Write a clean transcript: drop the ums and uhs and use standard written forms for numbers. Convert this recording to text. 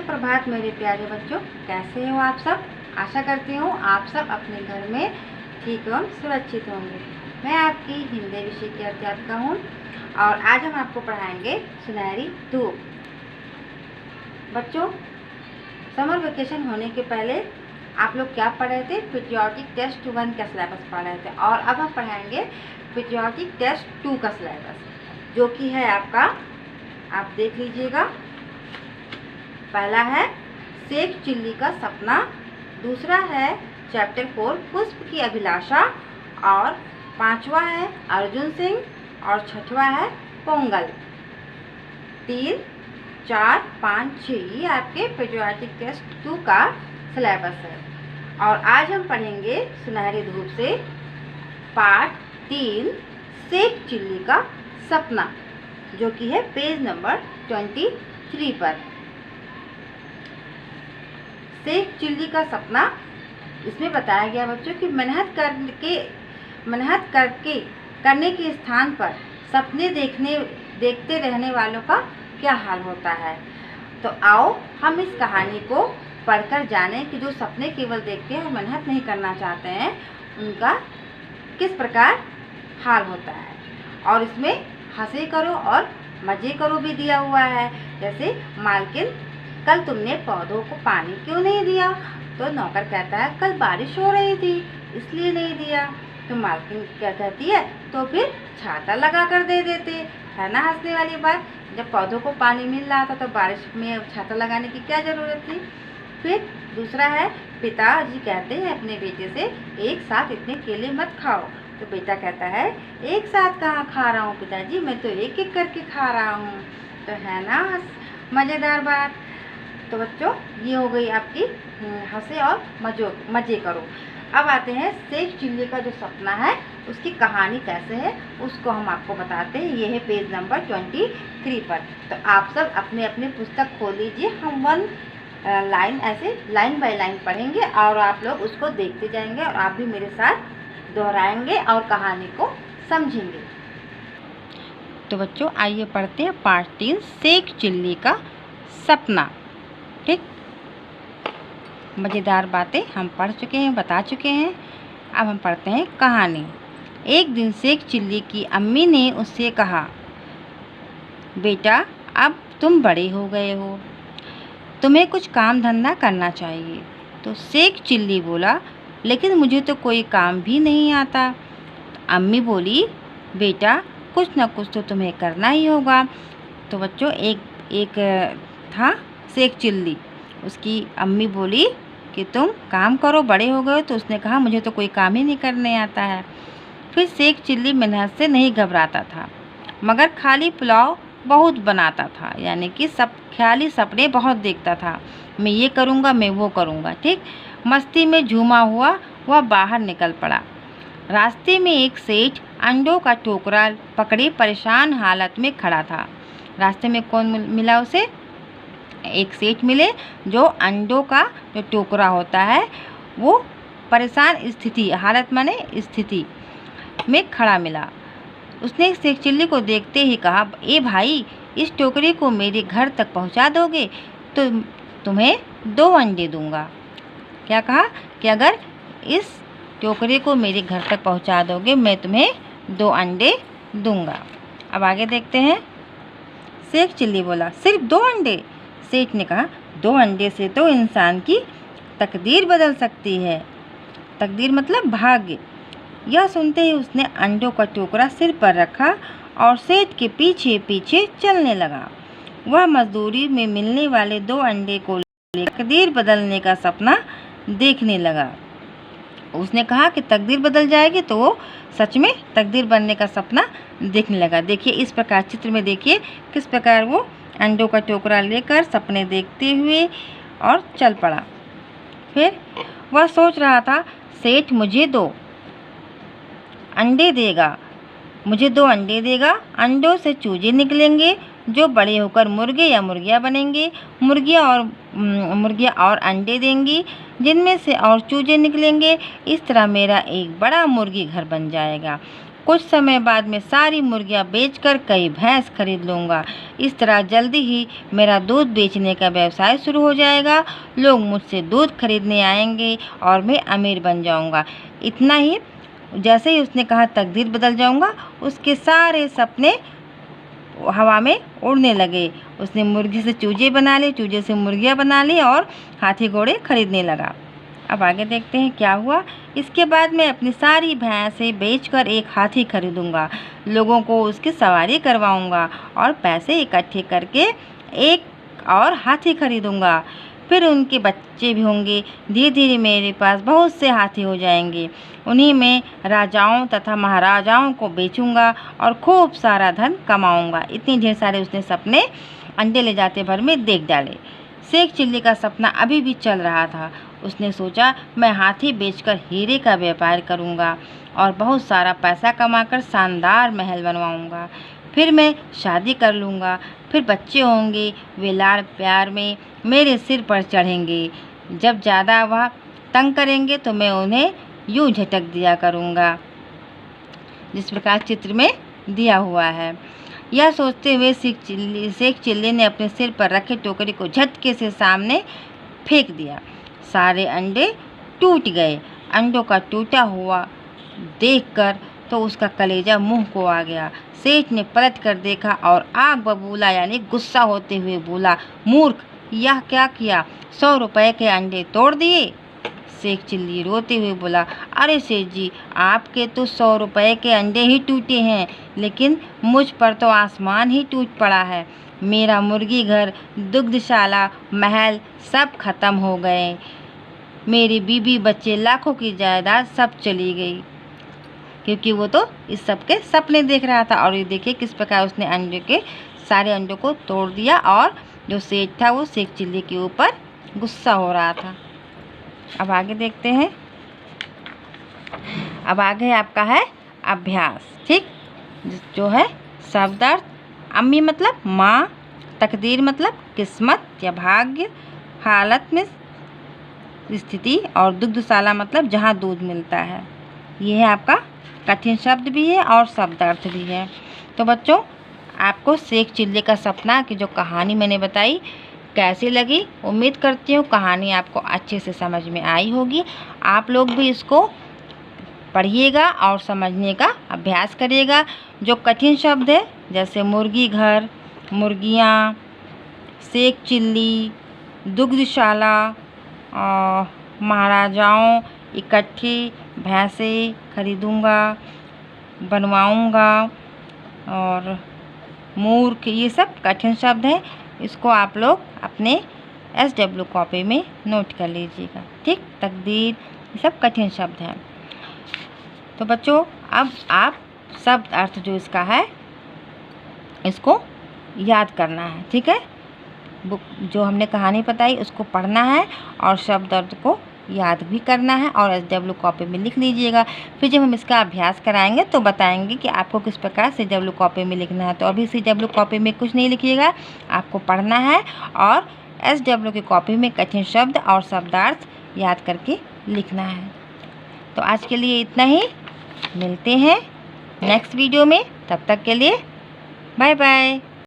सुप्रभात मेरे प्यारे बच्चों, कैसे हो आप सब। आशा करती हूँ आप सब अपने घर में ठीक एवं सुरक्षित होंगे। मैं आपकी हिंदी विषय की अध्यापिका हूँ और आज हम आपको पढ़ाएंगे सुनहरी धूप। बच्चों, समर वेकेशन होने के पहले आप लोग क्या पढ़ रहे थे? पेट्रियोटिक टेस्ट 1 का सिलेबस पढ़ रहे थे और अब हम पढ़ाएंगे पेट्रियोटिक टेस्ट 2 का सिलेबस, जो कि है आपका, आप देख लीजिएगा। पहला है शेख चिल्ली का सपना, दूसरा है चैप्टर 4 पुष्प की अभिलाषा, और 5वां है अर्जुन सिंह और 6वां है पोंगल। 3, 4, 5, 6 ये आपके पेट्रियोटिक टेस्ट 2 का सिलेबस है। और आज हम पढ़ेंगे सुनहरी धूप से पार्ट 3 शेख चिल्ली का सपना, जो कि है पेज नंबर 23 पर। शेख चिल्ली का सपना, इसमें बताया गया बच्चों कि मेहनत करने के स्थान पर सपने देखते रहने वालों का क्या हाल होता है। तो आओ हम इस कहानी को पढ़कर जानें कि जो सपने केवल देखते हैं और मेहनत नहीं करना चाहते हैं, उनका किस प्रकार हाल होता है। और इसमें हंसे करो और मज़े करो भी दिया हुआ है। जैसे मालकिन, कल तुमने पौधों को पानी क्यों नहीं दिया? तो नौकर कहता है कल बारिश हो रही थी इसलिए नहीं दिया। तो मालकिन क्या कहती है, तो फिर छाता लगा कर दे देते। है ना हंसने वाली बात। जब पौधों को पानी मिल रहा था तो बारिश में छाता लगाने की क्या ज़रूरत थी। फिर दूसरा है पिताजी कहते हैं अपने बेटे से एक साथ इतने केले मत खाओ। तो बेटा कहता है एक साथ कहाँ खा रहा हूँ पिताजी, मैं तो एक एक करके खा रहा हूँ। तो है ना मज़ेदार बात। तो बच्चों, ये हो गई आपकी हंसे और मज़े करो। अब आते हैं शेख चिल्ली का जो सपना है उसकी कहानी कैसे है, उसको हम आपको बताते हैं। ये है पेज नंबर 23 पर। तो आप सब अपने अपने पुस्तक खोल लीजिए। हम 1 लाइन ऐसे लाइन बाय लाइन पढ़ेंगे और आप लोग उसको देखते जाएंगे और आप भी मेरे साथ दोहराएंगे और कहानी को समझेंगे। तो बच्चों, आइए पढ़ते हैं पार्ट 3 शेख चिल्ली का सपना। ठीक, मज़ेदार बातें हम पढ़ चुके हैं, बता चुके हैं। अब हम पढ़ते हैं कहानी। एक दिन शेख चिल्ली की अम्मी ने उससे कहा, बेटा अब तुम बड़े हो गए हो, तुम्हें कुछ काम धंधा करना चाहिए। तो शेख चिल्ली बोला, लेकिन मुझे तो कोई काम भी नहीं आता। तो अम्मी बोली, बेटा कुछ न कुछ तो तुम्हें करना ही होगा। तो बच्चों, एक था शेख चिल्ली, उसकी अम्मी बोली कि तुम काम करो, बड़े हो गए। तो उसने कहा मुझे तो कोई काम ही नहीं करने आता है। फिर शेख चिल्ली मेहनत से नहीं घबराता था, मगर खाली पुलाव बहुत बनाता था, यानी कि ख्याली सपने बहुत देखता था। मैं ये करूँगा, मैं वो करूँगा। ठीक, मस्ती में झूमा हुआ वह बाहर निकल पड़ा। रास्ते में एक सेठ अंडों का टोकरा पकड़े परेशान हालत में खड़ा था। रास्ते में कौन मिला उसे? एक सेठ मिले जो अंडों का जो टोकरा होता है वो परेशान हालत माने स्थिति में खड़ा मिला। उसने शेख चिल्ली को देखते ही कहा, ए भाई, इस टोकरे को मेरे घर तक पहुंचा दोगे तो तुम्हें 2 अंडे दूंगा। क्या कहा कि अगर इस टोकरे को मेरे घर तक पहुंचा दोगे मैं तुम्हें 2 अंडे दूंगा। अब आगे देखते हैं। शेख चिल्ली बोला, सिर्फ 2 अंडे? सेठ ने कहा, 2 अंडे से तो इंसान की तकदीर बदल सकती है। तकदीर मतलब भाग्य। यह सुनते ही उसने अंडों का टोकरा सिर पर रखा और सेठ के पीछे पीछे चलने लगा। वह मजदूरी में मिलने वाले 2 अंडे को लेकर तकदीर बदलने का सपना देखने लगा। उसने कहा कि तकदीर बदल जाएगी, तो वो सच में तकदीर बनने का सपना देखने लगा। देखिए इस प्रकार चित्र में देखिए किस प्रकार वो अंडों का टोकरा लेकर सपने देखते हुए और चल पड़ा। फिर वह सोच रहा था, सेठ मुझे 2 अंडे देगा, मुझे 2 अंडे देगा। अंडों से चूजे निकलेंगे जो बड़े होकर मुर्गे या मुर्गियाँ बनेंगे। मुर्गियाँ और अंडे देंगी जिनमें से और चूजे निकलेंगे। इस तरह मेरा एक बड़ा मुर्गी घर बन जाएगा। कुछ समय बाद मैं सारी मुर्गियाँ बेचकर कई भैंस खरीद लूँगा। इस तरह जल्दी ही मेरा दूध बेचने का व्यवसाय शुरू हो जाएगा। लोग मुझसे दूध खरीदने आएंगे और मैं अमीर बन जाऊँगा। इतना ही, जैसे ही उसने कहा तकदीर बदल जाऊँगा, उसके सारे सपने हवा में उड़ने लगे। उसने मुर्गी से चूजे बना लिए, चूजे से मुर्गियाँ बना ली और हाथी घोड़े खरीदने लगा। अब आगे देखते हैं क्या हुआ। इसके बाद मैं अपनी सारी भैंसें बेचकर एक हाथी खरीदूंगा, लोगों को उसकी सवारी करवाऊंगा और पैसे इकट्ठे करके एक और हाथी खरीदूंगा। फिर उनके बच्चे भी होंगे। धीरे धीरे मेरे पास बहुत से हाथी हो जाएंगे। उन्हीं में राजाओं तथा महाराजाओं को बेचूंगा और खूब सारा धन कमाऊंगा। इतने ढेर सारे उसने सपने अंडे ले जाते भर में देख डाले। शेख चिल्ली का सपना अभी भी चल रहा था। उसने सोचा, मैं हाथी बेचकर हीरे का व्यापार करूंगा और बहुत सारा पैसा कमाकर शानदार महल बनवाऊंगा। फिर मैं शादी कर लूँगा। फिर बच्चे होंगे, वे लाड़ प्यार में मेरे सिर पर चढ़ेंगे। जब ज़्यादा वह तंग करेंगे तो मैं उन्हें यूँ झटक दिया करूँगा, जिस प्रकार चित्र में दिया हुआ है। यह सोचते हुए शेख चिल्ली ने अपने सिर पर रखे टोकरी को झटके से सामने फेंक दिया। सारे अंडे टूट गए। अंडों का टूटा हुआ देखकर तो उसका कलेजा मुंह को आ गया। सेठ ने पलट कर देखा और आग बबूला यानी गुस्सा होते हुए बोला, मूर्ख, यह क्या किया? 100 रुपए के अंडे तोड़ दिए। शेख चिल्ली रोते हुए बोला, अरे सेठ जी, आपके तो 100 रुपए के अंडे ही टूटे हैं, लेकिन मुझ पर तो आसमान ही टूट पड़ा है। मेरा मुर्गी घर, दुग्धशाला, महल सब खत्म हो गए। मेरी बीबी बच्चे, लाखों की जायदाद सब चली गई। क्योंकि वो तो इस सब के सपने देख रहा था। और ये देखिए किस प्रकार उसने सारे अंडों को तोड़ दिया और जो सेठ था वो शेख चिल्ली के ऊपर गुस्सा हो रहा था। अब आगे देखते हैं। अब आगे आपका है अभ्यास, ठीक, जो है शब्द अर्थ। अम्मी मतलब माँ, तकदीर मतलब किस्मत या भाग्य, हालत में स्थिति, और दुग्धशाला मतलब जहाँ दूध मिलता है। ये है आपका कठिन शब्द भी है और शब्द अर्थ भी है। तो बच्चों, आपको शेख चिल्ली का सपना की जो कहानी मैंने बताई कैसी लगी? उम्मीद करती हूँ कहानी आपको अच्छे से समझ में आई होगी। आप लोग भी इसको पढ़िएगा और समझने का अभ्यास करिएगा। जो कठिन शब्द है जैसे मुर्गी घर, मुर्गियाँ, शेख चिल्ली, दुग्धशाला, महाराजाओं, इकट्ठी, भैंसें खरीदूँगा, बनवाऊँगा और मूर्ख, ये सब कठिन शब्द हैं। इसको आप लोग अपने SW कॉपी में नोट कर लीजिएगा, ठीक। तकदीर, ये सब कठिन शब्द हैं। तो बच्चों, अब आप शब्द अर्थ जो इसका है इसको याद करना है, ठीक है। बुक जो हमने कहानी बताई उसको पढ़ना है और शब्द अर्थ को याद भी करना है और SW कॉपी में लिख लीजिएगा। फिर जब हम इसका अभ्यास कराएंगे तो बताएंगे कि आपको किस प्रकार CW कॉपी में लिखना है। तो अभी CW कॉपी में कुछ नहीं लिखिएगा, आपको पढ़ना है और SW की कॉपी में कठिन शब्द और शब्दार्थ याद करके लिखना है। तो आज के लिए इतना ही, मिलते हैं नेक्स्ट वीडियो में। तब तक के लिए बाय बाय।